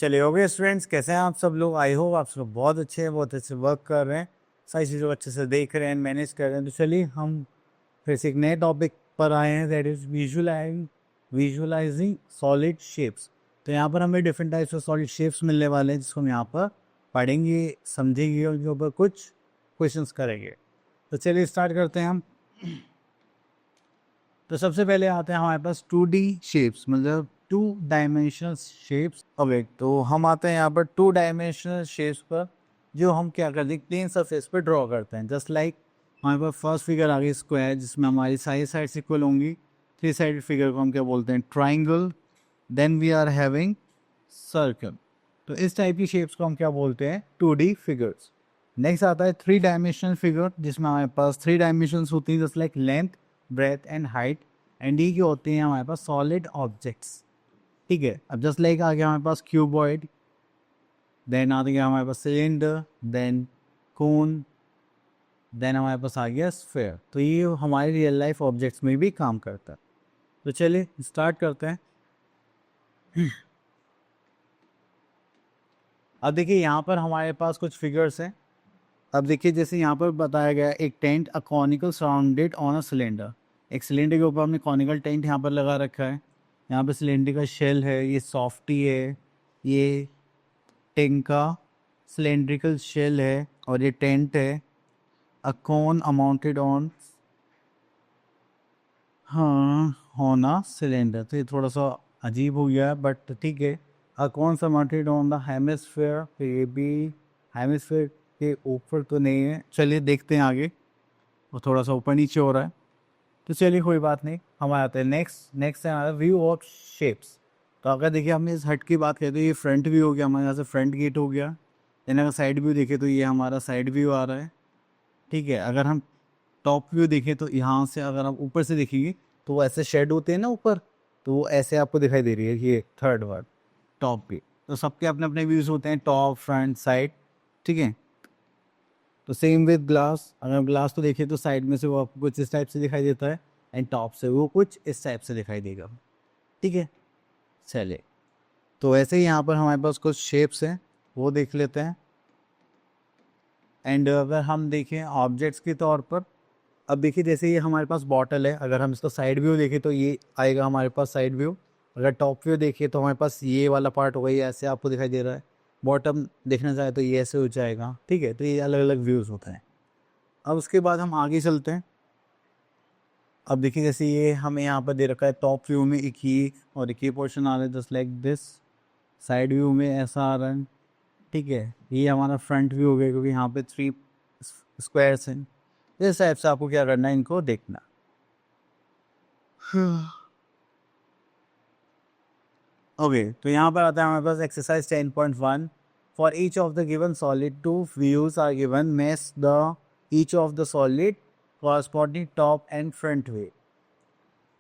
चलिए okay students, कैसे हैं आप सब लोग? आई होप आप सब बहुत अच्छे हैं, बहुत अच्छे से वर्क कर रहे हैं, सारी चीज़ों को अच्छे से देख रहे हैं, मैनेज कर रहे हैं। तो चलिए हम फिर से एक नए टॉपिक पर आए हैं, that is visualising solid shapes. तो यहाँ पर हमें different types of solid shapes मिलने वाले हैं, जिसको हम यहाँ पर पढ़ेंगे, समझेंगे और उनके ऊपर कुछ क्वेश्चंस करेंगे। तो चलिए स्टार्ट करते हैं हम। तो सबसे पहले आते हैं हमारे पास 2D शेप्स, मतलब 2 डायमेंशनल शेप्स। ओके, तो हम आते हैं यहाँ पर 2 डायमेंशनल शेप्स पर, जो हम क्या करते हैं, प्लेन सरफेस पर ड्रॉ करते हैं। जस्ट लाइक हमारे पास फर्स्ट फिगर आ गई स्क्वायर, जिसमें हमारी सारी साइड्स इक्वल होंगी। 3 साइडेड फिगर को हम क्या बोलते हैं, triangle. Then we are having circle. तो इस टाइप की शेप्स को हम क्या बोलते हैं, 2D फिगर्स। नेक्स्ट आता है 3 डायमेंशनल फिगर, जिसमें हमारे पास 3 डायमेंशंस होती हैं, just like length, breadth and height. And ये क्या होते हैं हमारे पास, सॉलिड ऑब्जेक्ट्स। ठीक है, अब जस्ट लाइक आ गया हमारे पास क्यूबॉइड, देन आ गया हमारे पास सिलेंडर, देन कोन, देन हमारे पास आ गया स्फेयर। तो ये हमारे रियल लाइफ ऑब्जेक्ट्स में भी काम करता है। तो चलिए स्टार्ट करते हैं। अब देखिए यहाँ पर हमारे पास कुछ फिगर्स हैं। अब देखिए जैसे यहाँ पर बताया गया, एक tent a conical surrounded on a cylinder. एक सिलेंडर के ऊपर हमने कॉनिकल टेंट यहाँ पर लगा रखा है। यहाँ पर सिलेंडर का शेल है, ये सॉफ्टी है, ये टेंट का सिलेंड्रिकल शेल है, और ये टेंट है। अ कॉन अमाउंटेड ऑन, हाँ, होना सिलेंडर। तो ये थोड़ा सा अजीब हो गया है, बट ठीक है। A cone amounted on the hemisphere, तो ये भी हेमिस्फेयर के ऊपर तो नहीं है। चलिए देखते हैं आगे, वो थोड़ा सा ऊपर नीचे हो रहा है। तो चलिए कोई बात नहीं, हम आते हैं नेक्स्ट है हमारा व्यू ऑफ शेप्स। तो अगर देखिए हमने इस हट की बात करें, तो ये फ्रंट व्यू हो गया हमारे यहाँ से, फ्रंट गेट हो गया। देन अगर साइड व्यू देखें तो ये हमारा साइड व्यू आ रहा है। ठीक है, अगर हम टॉप व्यू देखें तो यहाँ से अगर आप ऊपर से देखेंगे तो वो ऐसे शेड होते हैं ना ऊपर, तो वो ऐसे आपको दिखाई दे रही है, ये थर्ड वर्ड टॉप व्यू। तो सबके अपने अपने व्यूज़ होते हैं, टॉप, फ्रंट, साइड। ठीक है, तो सेम विद ग्लास, अगर ग्लास को देखिए तो साइड में से वो आपको कुछ इस टाइप से दिखाई देता है, एंड टॉप से वो कुछ इस टाइप से दिखाई देगा। ठीक है, चलिए तो ऐसे ही यहाँ पर हमारे पास कुछ शेप्स हैं, वो देख लेते हैं। एंड अगर हम देखें ऑब्जेक्ट्स के तौर पर, अब देखिए जैसे ये हमारे पास बॉटल है, अगर हम इसका साइड व्यू देखें तो ये आएगा हमारे पास साइड व्यू। अगर टॉप व्यू देखिए तो हमारे पास ये वाला पार्ट होगा, ये ऐसे आपको दिखाई दे रहा है। बॉटम देखना चाहे तो ये ऐसे हो जाएगा। ठीक है, तो ये अलग अलग व्यूज़ होते हैं। अब उसके बाद हम आगे चलते हैं। अब देखिए जैसे ये हमें यहाँ पर दे रखा है, टॉप व्यू में एक ही और एक ही पोर्शन आ रहा है, just like this. Side view में ऐसा आ रहा है। ठीक है, ये हमारा फ्रंट व्यू हो गया, क्योंकि यहाँ पे 3 स्क्वायर्स हैं। इस टाइप से आपको क्या करना है, इनको देखना। ओके, तो यहाँ पर आता है हमारे पास exercise 10.1। For each of the given solid 2 views are given, match the each of the solid corresponding top and front view.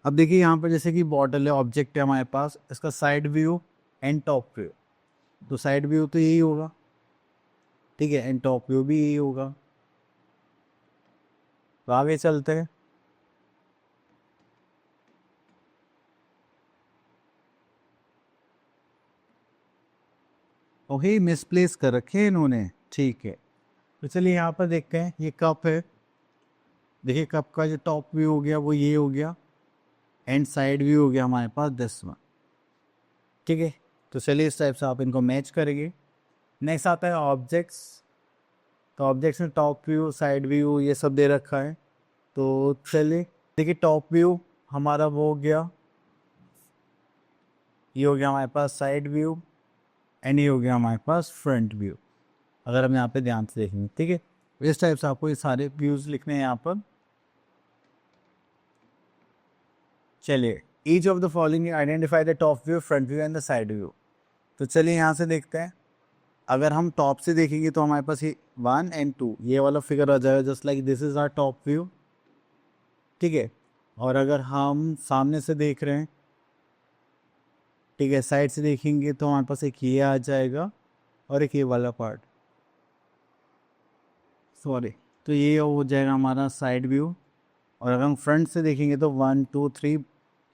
अब देखिए यहाँ पर जैसे कि बॉटल है, ऑब्जेक्ट है हमारे पास, इसका side view and top view. तो साइड व्यू तो यही होगा, ठीक है, एंड टॉप व्यू भी यही होगा। तो आगे चलते हैं। ओके, मिसप्लेस कर रखे हैं इन्होंने। ठीक है, तो चलिए यहाँ पर देखते हैं, ये कप है। देखिए कप का जो टॉप व्यू हो गया वो ये हो गया, एंड साइड व्यू हो गया हमारे पास दिस वन। ठीक है, तो चलिए इस टाइप से आप इनको मैच करेंगे। नेक्स्ट आता है ऑब्जेक्ट्स। तो ऑब्जेक्ट्स में टॉप व्यू, साइड व्यू, ये सब दे रखा है। तो चलिए देखिए, टॉप व्यू हमारा वो हो गया, ये हो गया हमारे पास साइड व्यू, एंड ये हो गया हमारे पास फ्रंट व्यू। अगर हम यहाँ पे ध्यान से देखेंगे, ठीक है, इस टाइप से आपको ये सारे व्यूज लिखने हैं यहाँ पर। चलिए, each of the following identify the top view, front view and the side view. तो चलिए यहाँ से देखते हैं। अगर हम टॉप से देखेंगे तो हमारे पास ये 1 एंड 2 ये वाला फिगर आ जाएगा, just like this is our top view. ठीक है, और अगर हम सामने से देख रहे हैं, ठीक है, साइड से देखेंगे तो हमारे पास एक ये आ जाएगा, और एक ये वाला पार्ट, सॉरी, तो ये हो जाएगा हमारा साइड व्यू। और अगर हम फ्रंट से देखेंगे तो 1 2 3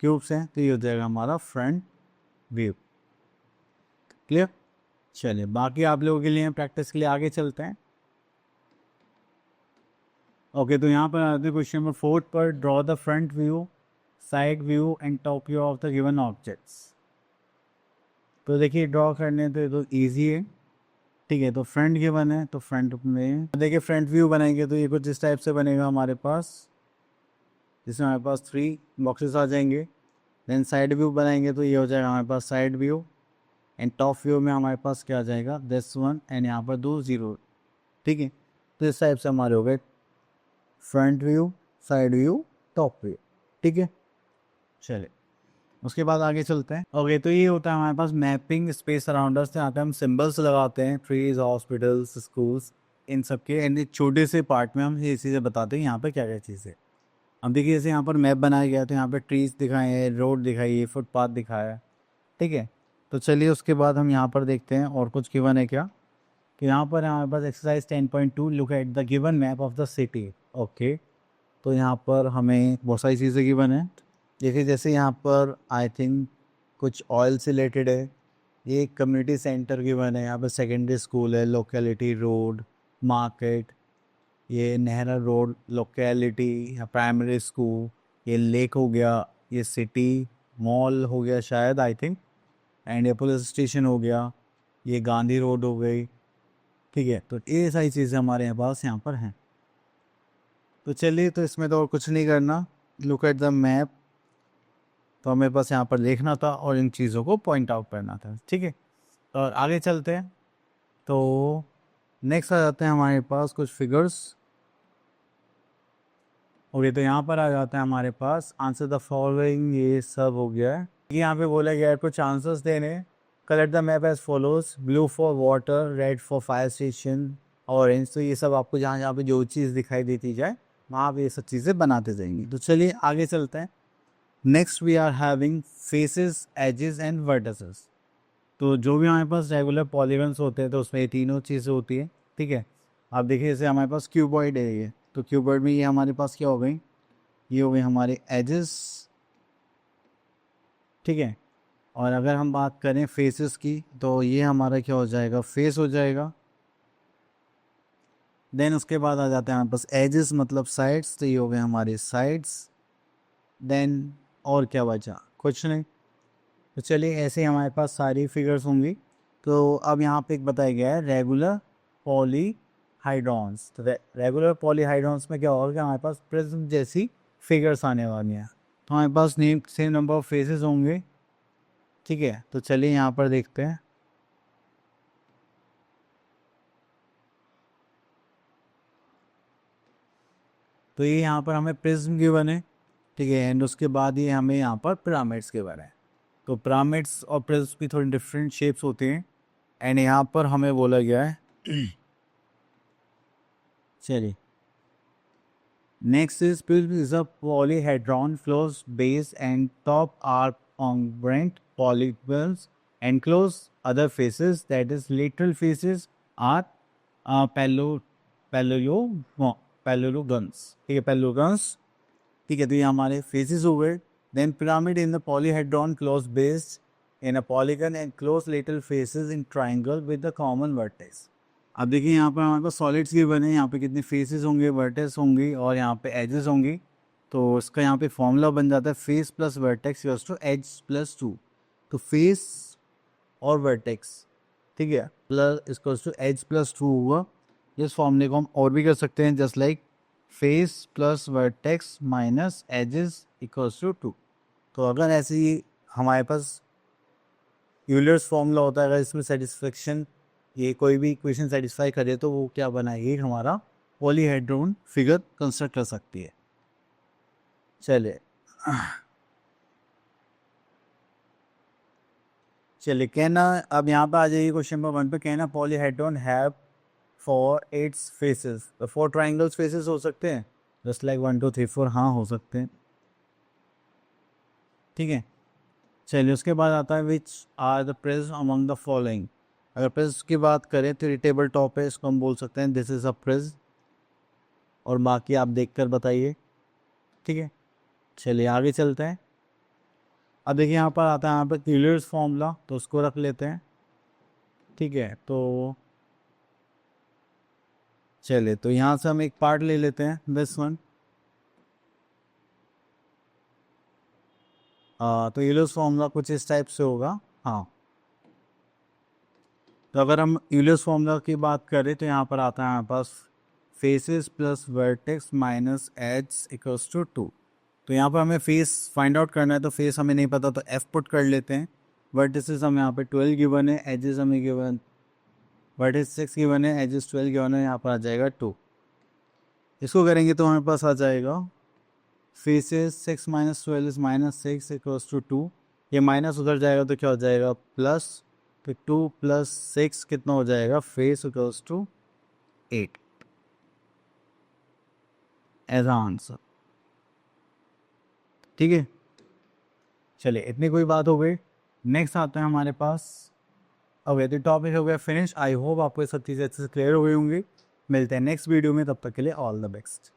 क्यूब्स हैं, तो ये हो जाएगा हमारा फ्रंट व्यू। क्लियर? चलिए बाकी आप लोगों के लिए प्रैक्टिस के लिए आगे चलते हैं। ओके, तो यहाँ पर आते हैं क्वेश्चन नंबर 4 पर। Draw the front view, side view and top view of the given objects. तो देखिए ड्रॉ करने तो ये तो ईजी है, ठीक है। तो फ्रंट गिवन है, तो फ्रंट में देखिए फ्रंट व्यू बनाएंगे तो ये कुछ इस टाइप से बनेगा हमारे पास, जिसमें हमारे पास 3 बॉक्सेस आ जाएंगे। देन साइड व्यू बनाएंगे तो ये हो जाएगा हमारे पास side view, and top view में हमारे पास क्या आ जाएगा, दिस वन, एंड यहाँ पर 2 0, ठीक है। तो इस टाइप से हमारे हो गए front view, side view, top view, ठीक है। चलिए उसके बाद आगे चलते हैं। ओके, तो ये होता है हमारे पास मैपिंग स्पेस अराउंडर्स से। यहाँ पे हम सिंबल्स लगाते हैं, ट्रीज, हॉस्पिटल्स, स्कूल्स, इन सब के, एंड छोटे से पार्ट में हम ये चीज़ें बताते हैं यहाँ पे क्या क्या चीज़ें। अब देखिए जैसे यहाँ पर मैप बनाया गया तो यहाँ पे ट्रीज दिखाए हैं, रोड दिखाई है, फुटपाथ दिखाया है, ठीक है। तो चलिए उसके बाद हम यहाँ पर देखते हैं और कुछ गिवन है क्या। कि यहाँ पर हमारे पास exercise 10.2, look at the given map of the city. Okay, तो यहाँ पर हमें बहुत सारी चीज़ें गिवन है। देखिए जैसे यहाँ पर आई थिंक कुछ ऑयल से रिलेटेड है, ये एक कम्युनिटी सेंटर गिवन है, यहाँ पर सेकेंडरी स्कूल है, लोकेलिटी, रोड, मार्केट, ये नेहरा रोड लोकेलिटी या प्राइमरी स्कूल, ये लेक हो गया, ये सिटी मॉल हो गया शायद आई थिंक, एंड ये पुलिस स्टेशन हो गया, ये गांधी रोड हो गई, ठीक है। तो ये सारी चीज़ें हमारे यहाँ पास यहाँ पर हैं। तो चलिए, तो इसमें तो और कुछ नहीं करना, लुक एट द मैप, तो हमें बस यहाँ पर देखना था और इन चीज़ों को पॉइंट आउट करना था, ठीक है। और आगे चलते हैं। तो नेक्स्ट आ जाते हैं हमारे पास कुछ फिगर्स। ओके, तो यहाँ पर आ जाता है हमारे पास आंसर द फॉलोइंग, ये सब हो गया है। यहाँ पे बोला गया है कुछ आंसर्स देने। Colour the map as follows, blue for water, red for fire station, orange. तो ये सब आपको जहाँ जहाँ पे जो चीज़ दिखाई देती जाए वहाँ पे ये सब चीज़ें बनाते जाएंगी। तो चलिए आगे चलते हैं। Next we are having faces, edges and vertices. तो जो भी हमारे पास रेगुलर पॉलीगन्स होते हैं तो उसमें ये तीनों चीज़ें होती है, ठीक है। आप देखिए जैसे हमारे पास क्यूबॉइड है ये, तो क्यूबॉइड में ये हमारे पास क्या हो गई, ये हो गए हमारे एजेस, ठीक है। और अगर हम बात करें फेसेस की तो ये हमारा क्या हो जाएगा, फेस हो जाएगा। देन उसके बाद आ जाते हैं हमारे पास एजेस मतलब साइड्स, तो ये हो गए हमारे साइड्स। देन और क्या बचा, कुछ नहीं। तो चलिए ऐसे ही हमारे पास सारी फिगर्स होंगी। तो अब यहाँ पे एक बताया गया है रेगुलर पॉलीहाइड्रॉन्स। तो रेगुलर पॉलीहाइड्रॉन्स में क्या होगा कि हमारे पास प्रिज्म जैसी फिगर्स आने वाली हैं। तो हमारे पास सेम नंबर ऑफ फेसेस होंगे, ठीक है। तो चलिए यहाँ पर देखते हैं। तो ये यहाँ पर हमें प्रिज्म गिवन है, ठीक है, एंड उसके बाद ये हमें यहाँ पर पिरामिड्स गिवन है। तो पिरामिड्स और प्रिज्म की थोड़ी डिफरेंट शेप्स होती हैं, एंड यहाँ पर हमें बोला गया है चलिए next is prism is a polyhedron, flows base and top are congruent polygons, enclose other faces, that is lateral faces are pallo pallo parallelograms, ठीक है, parallelograms, ठीक है। तो ये हमारे फेसेस हो गए। Then pyramid in the polyhedron close based in a polygon and close little faces in triangle with the common vertex. अब देखिए यहाँ पर हमारे पास सॉलिड्स के बने, यहाँ पे कितने फेसेस होंगे, वर्टेक्स होंगी और यहाँ पे एजेस होंगी। तो इसका यहाँ पे फॉर्मूला बन जाता है face plus vertex equals to edge plus 2। तो फेस और वर्टेक्स, ठीक है, plus equals to edge plus 2 होगा। इस फॉर्मूले को हम और भी कर सकते हैं, just like face plus vertex minus edges equals to 2। तो अगर ऐसे ही हमारे पास यूलर्स फॉर्मूला होता है, अगर इसमें सेटिस्फेक्शन ये कोई भी इक्वेशन सेटिस्फाई करे तो वो क्या बनाएगी, हमारा पॉलीहेड्रॉन फिगर कंस्ट्रक्ट कर सकती है। चलिए चलिए कहना, अब यहाँ पे आ जाइए क्वेश्चन नंबर 1 पे। कहना polyhedron have for its faces, तो 4 ट्राइंगल्स फेसेस हो सकते हैं, जस्ट लाइक 1 2 3 4, हाँ हो सकते हैं, ठीक है। चलिए उसके बाद आता है which are the prism among the following. अगर प्रिज्म की बात करें तो ये टेबल टॉप है, इसको हम बोल सकते हैं दिस इज़ अ प्रिज्म, और बाकी आप देखकर बताइए, ठीक है। चलिए आगे चलते हैं। अब देखिए यहाँ पर आता है यहाँ पर यूलर्स फॉर्मूला, तो उसको रख लेते हैं। ठीक है, तो चलिए, तो यहाँ से हम एक पार्ट ले लेते हैं, दिस वन। तो यूलर्स फॉर्मूला कुछ इस टाइप से होगा। हाँ, तो अगर हम यूलर्स फॉर्मूला की बात करें तो यहाँ पर आता है हमारे पास faces plus vertex minus edges equals to 2। तो यहाँ पर हमें फेस फाइंड आउट करना है, तो फेस हमें नहीं पता तो एफ पुट कर लेते हैं। वर्टिसेस हमें यहाँ पे 12 गिवन है, एजेस हमें गिवन, वर्टिस 6 गिवन है, एजेस 12 गिवन है, यहाँ पर आ जाएगा 2। इसको करेंगे तो हमारे पास आ जाएगा faces 6 minus 12 is minus 6 equals to 2। ये माइनस उधर जाएगा तो क्या हो जाएगा प्लस, तो 2 प्लस 6 कितना हो जाएगा, face equals to 8 edge answer. ठीक है, चलिए इतनी कोई बात हो गई। नेक्स्ट आता है हमारे पास, अब यदि टॉपिक हो गया फिनिश। आई होप आपको ये सब चीज़ें अच्छे से क्लियर हो गई होंगी। मिलते हैं नेक्स्ट वीडियो में, तब तक के लिए ऑल द बेस्ट।